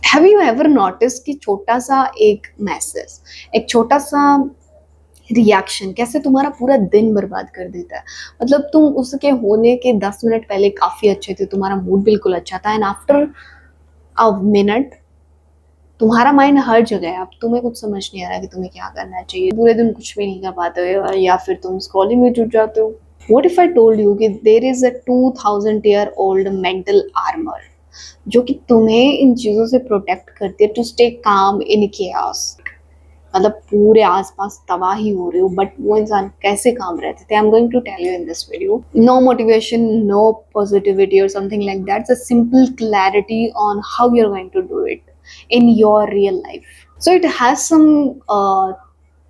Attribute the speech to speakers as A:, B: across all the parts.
A: Have you ever notice कि छोटा सा एक मैसेज, एक छोटा सा रिएक्शन कैसे तुम्हारा पूरा दिन बर्बाद कर देता है। मतलब तुम उसके होने के 10 मिनट पहले काफी अच्छे थे, तुम्हारा मूड बिल्कुल अच्छा था, एंड आफ्टर अ मिनट तुम्हारा माइंड हर जगह है। अब तुम्हें कुछ समझ नहीं आ रहा कि तुम्हें क्या करना चाहिए, पूरे दिन कुछ भी नहीं कर पाते हो, या फिर तुम स्क्रॉलिंग में जुट जाते हो। What if I told you कि there is a 2000 year old mental armour जो कि तुम्हें इन चीजों से प्रोटेक्ट करती है, to stay calm in chaos. मतलब पूरे आसपास तबाही हो रही हो, बट वो इंसान कैसे काम रहते थे, I am going to tell you in this video. No motivation, no positivity और something like that, a simple clarity on how you are going to do it in your real life. So it has some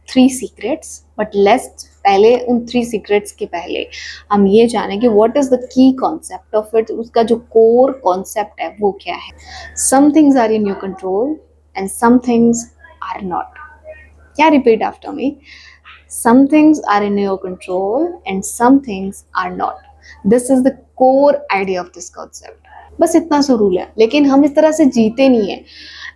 A: 3 secrets, but let's पहले उन 3 secrets के पहले हम ये जाने कि what is the key concept of it, उसका जो core concept है वो क्या है। Some things are in your control and some things are not. क्या repeat after me? Some things are in your control and some things are not. This is the core idea of this concept. बस इतना सा rule है, लेकिन हम इस तरह से जीते नहीं है।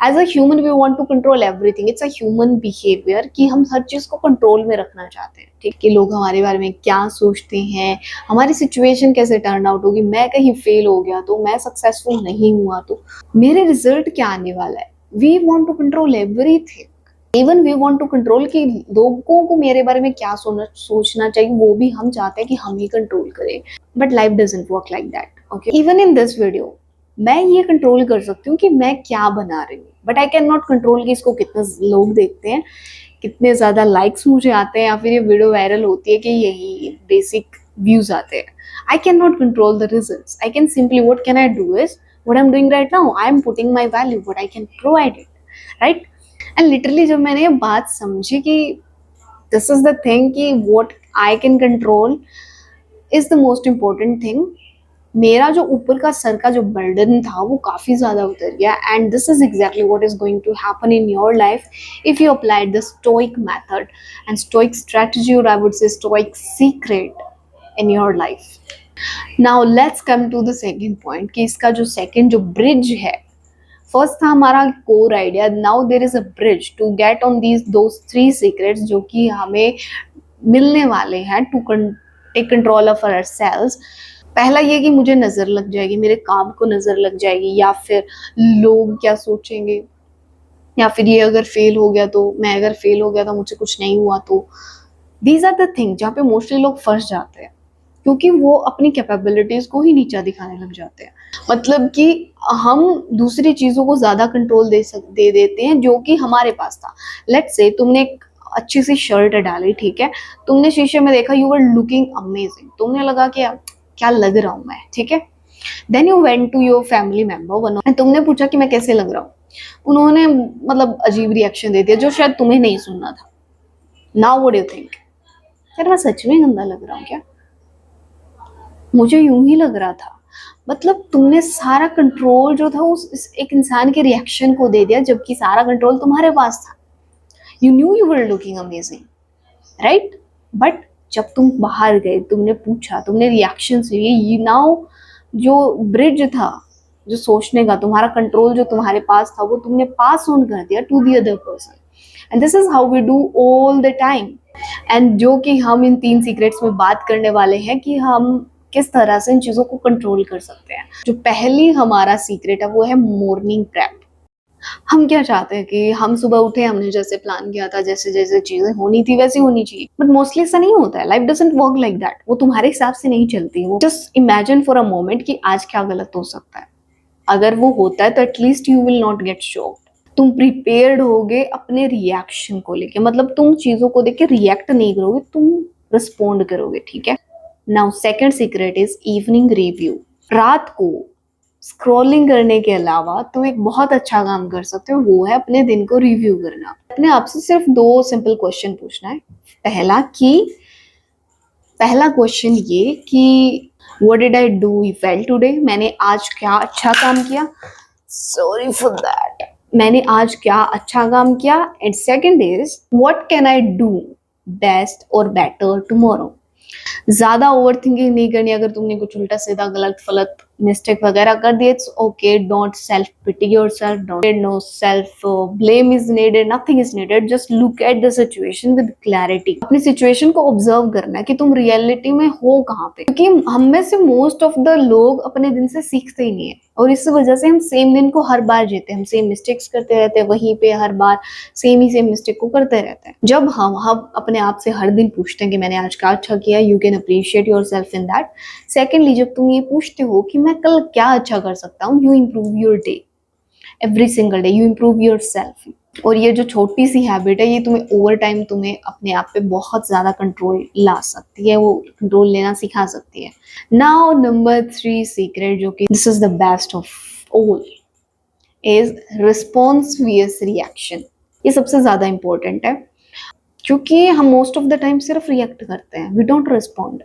A: As a human we want to control everything, it's a human behaviour कि हम हर चीज को कंट्रोल में रखना चाहते हैं। ठीक, कि लोग हमारे बारे में क्या सोचते हैं, हमारी सिचुएशन कैसे टर्न आउट होगी, मैं कहीं फेल हो गया तो, मैं सक्सेसफुल नहीं हुआ तो मेरे रिजल्ट क्या आने वाला है। We want to control everything, even we want to control कि लोगों को मेरे बारे में क्या सोचना चाहिए, वो भी हम चाहते हैं कि हम ही कंट्रोल करें। But life doesn't work like that. Okay, even in this video मैं ये कंट्रोल कर सकती हूँ कि मैं क्या बना रही हूँ, but I can not control कि इसको कितने लोग देखते हैं, कितने ज्यादा लाइक्स मुझे आते हैं, या फिर ये वीडियो वायरल होती है कि यही बेसिक व्यूज आते हैं। I can not control the results. I can simply, what can I do is what I am doing right now, I am putting my value, what I can provide it, right. And literally जब मैंने ये बात समझी कि this is the thing कि what I can control is the most important thing, मेरा जो ऊपर का सर का जो बर्डन था वो काफी ज्यादा उतर गया। And this is exactly what is going to happen in your life if you applied the stoic method and stoic strategy, और I would say stoic secret in your life. Now let's come to the second point कि इसका जो second जो bridge है, first था हमारा core idea, now there is a bridge to get on these those 3 secrets जो कि हमें मिलने वाले हैं to take control of ourselves. पहला ये कि मुझे नजर लग जाएगी, मेरे काम को नजर लग जाएगी, या फिर लोग क्या सोचेंगे, या फिर ये अगर फेल हो गया तो, मैं अगर फेल हो गया तो मुझसे कुछ नहीं हुआ तो। दीज आर द थिंग जहाँ पे मोस्टली लोग फंस जाते हैं, क्योंकि वो अपनी कैपेबिलिटीज को ही नीचा दिखाने लग जाते हैं। मतलब कि हम दूसरी चीजों को ज्यादा कंट्रोल दे देते हैं जो कि हमारे पास था। लेट्स से तुमने एक अच्छी सी शर्ट डाली, ठीक है, तुमने शीशे में देखा, यू वर लुकिंग अमेजिंग, तुमने लगा कि क्या लग रहा हूं मैं, ठीक है। Then you went to your family member one, तुमने पूछा कि मैं कैसे लग रहा हूँ, उन्होंने मतलब अजीब रिएक्शन दे दिया जो शायद तुम्हें नहीं सुनना था। Now what do you think, यार मैं सच में गंदा लग रहा हूँ क्या, मुझे यूं ही लग रहा था। मतलब तुमने सारा कंट्रोल जो था उस एक इंसान के रिएक्शन को दे दिया, जबकि सारा कंट्रोल तुम्हारे पास था। You new you were looking amazing, right. But जब तुम बाहर गए, तुमने पूछा, तुमने रिएक्शन से ये नाउ जो ब्रिज था, जो सोचने का तुम्हारा कंट्रोल जो तुम्हारे पास था, वो तुमने पास ऑन कर दिया to the other person. And this is how we do all the time. And जो कि हम इन 3 सीक्रेट्स में बात करने वाले हैं कि हम किस तरह से इन चीजों को कंट्रोल कर सकते हैं। जो पहली हमारा सीक्रेट है वो है मॉर्निंग प्रेप। हम क्या चाहते हैं कि हम सुबह उठे, हमने जैसे प्लान किया था, जैसे जैसे चीजें होनी थी वैसी होनी चाहिए, बट मोस्टली ऐसा नहीं होता है। Life doesn't work like that, वो तुम्हारे हिसाब से नहीं चलती। वो just imagine for a moment कि आज क्या गलत हो सकता है। अगर वो होता है तो at least you will not get shocked. तुम प्रिपेयर्ड होगे अपने रिएक्शन को लेके, मतलब तुम चीजों को देख के रिएक्ट नहीं करोगे, तुम रिस्पोंड करोगे, ठीक है। Now second secret is evening review. रात को स्क्रॉलिंग करने के अलावा तुम एक बहुत अच्छा काम कर सकते हो, वो है अपने दिन को रिव्यू करना। अपने आप से सिर्फ 2 सिंपल क्वेश्चन पूछना है। पहला क्वेश्चन ये कि what did I do well today, मैंने आज क्या अच्छा काम किया, सॉरी फॉर दैट, मैंने आज क्या अच्छा काम किया। And second is what can I do best और बेटर टुमारो। ज्यादा ओवर थिंकिंग नहीं करनी। अगर तुमने कुछ उल्टा सीधा गलत फलत मिस्टेक वगैरह कर दिए, it's okay, don't self pity yourself, don't, no self blame is needed, nothing is needed, just look at the situation with clarity. अपनी सिचुएशन को ऑब्जर्व करना है कि तुम रियलिटी में हो कहाँ पे, क्योंकि हम में से मोस्ट ऑफ द लोग अपने दिन से सीखते ही नहीं है, और इस वजह से हम सेम दिन को हर बार जीते हैं, हम सेम मिस्टेक्स करते रहते हैं, वहीं पे हर बार सेम मिस्टेक को करते रहते हैं। जब हम अपने आप से हर दिन पूछते हैं कि मैंने आज क्या अच्छा किया, you can appreciate yourself in that. Secondly, जब तुम ये पूछते हो कि मैं कल क्या अच्छा कर सकता हूँ, you improve your day, every single day you improve your self. और ये जो छोटी सी हैबिट है, ये तुम्हें ओवर टाइम तुम्हें अपने आप पे बहुत ज्यादा कंट्रोल ला सकती है, वो कंट्रोल लेना सिखा सकती है। नाउ नंबर 3 सीक्रेट, जो कि this is the best of all, is response versus reaction. ये सबसे ज्यादा इंपॉर्टेंट है, क्योंकि हम मोस्ट ऑफ द टाइम सिर्फ रिएक्ट करते हैं, वी डोंट रिस्पॉन्ड।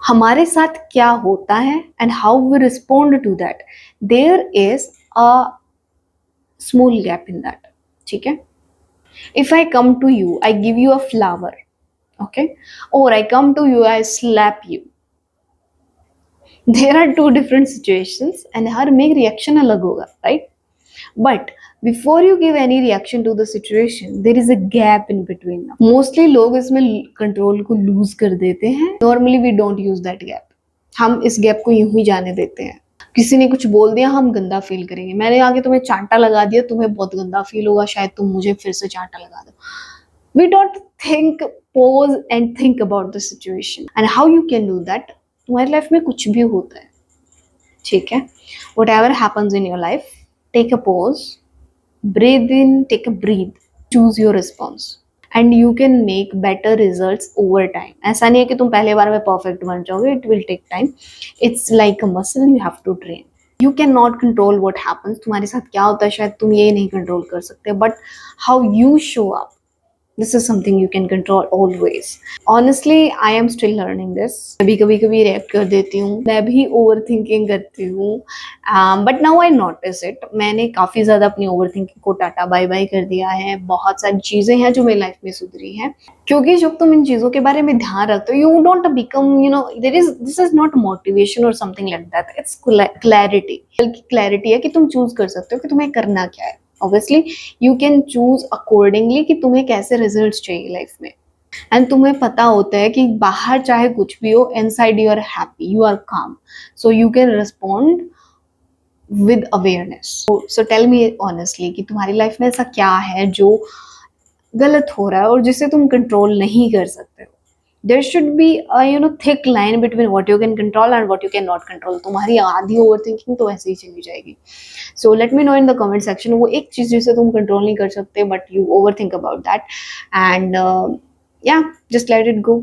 A: हमारे साथ क्या होता है and how we respond to that, there is a small gap in that. ठीक है, if I come to you, I give you a flower, okay, or I come to you, I slap you, there are two different situations and हर में reaction अलग होगा, right? But before you give any reaction to the situation, there is a gap in between. Mostly लोग इसमें control को lose कर देते हैं। Normally we don't use that gap. हम इस gap को यूं ही जाने देते हैं। किसी ने कुछ बोल दिया, हम गंदा फील करेंगे, मैंने आगे तुम्हें चांटा लगा दिया, तुम्हें बहुत गंदा फील होगा, शायद तुम मुझे फिर से चांटा लगा दो। We don't think, pause and think about the situation and how you can do that। तुम्हारी लाइफ में कुछ भी होता है, ठीक है, whatever happens in your life, take a pause, breathe in, take a breathe, choose your response and you can make better results over time। ऐसा नहीं है कि तुम पहले बार में परफेक्ट बन जाओगे, it will take time, it's like a muscle you have to train। You cannot control what happens, तुम्हारे साथ क्या होता है शायद तुम ये नहीं कंट्रोल कर सकते, but how you show up, this is something you can control always। Honestly, I am still learning this। कभी कभी रिएक्ट कर देती हूँ, मैं भी ओवर थिंकिंग करती हूँ, but now I notice it. मैंने काफी ज्यादा अपनी ओवर थिंकिंग को टाटा बाय बाय कर दिया है। बहुत सारी चीजें हैं जो मेरी लाइफ में सुधरी हैं, क्योंकि जब तुम इन चीजों के बारे में ध्यान रखते हो, you don't become, you know, this is not motivation और something like that, it's clarity. Clarity है कि तुम चूज कर सकते हो कि तुम्हें करना क्या है। Obviously you can choose accordingly कि तुम्हें कैसे रिजल्ट्स चाहिए लाइफ में, एंड तुम्हें पता होता है कि बाहर चाहे कुछ भी हो, inside you are happy, you are calm, so you can respond with awareness. So tell me honestly कि तुम्हारी लाइफ में ऐसा क्या है जो गलत हो रहा है और जिसे तुम कंट्रोल नहीं कर सकते हो। There should be thick line between what you can control and what you can not control. तुम्हारी आधी ओवर थिंकिंग तो ऐसे ही चली जाएगी। So let me know in the comment section, वो एक चीज जिसे तुम कंट्रोल नहीं कर सकते but you over think about that, and yeah, just let it go,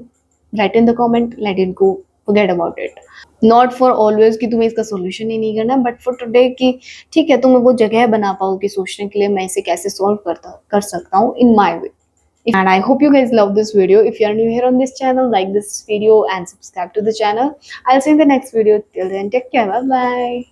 A: write in the comment, let it go, forget about it। not for always कि तुम्हें इसका सोल्यूशन ही नहीं करना, बट फॉर टुडे कि ठीक है, तुम्हें वो जगह बना पाओ कि सोचने के लिए मैं इसे कैसे सॉल्व कर सकता हूँ in my way। And I hope you guys love this video। If you are new here on this channel, like this video and subscribe to the channel। I'll see you in the next video। Till then, take care, bye bye।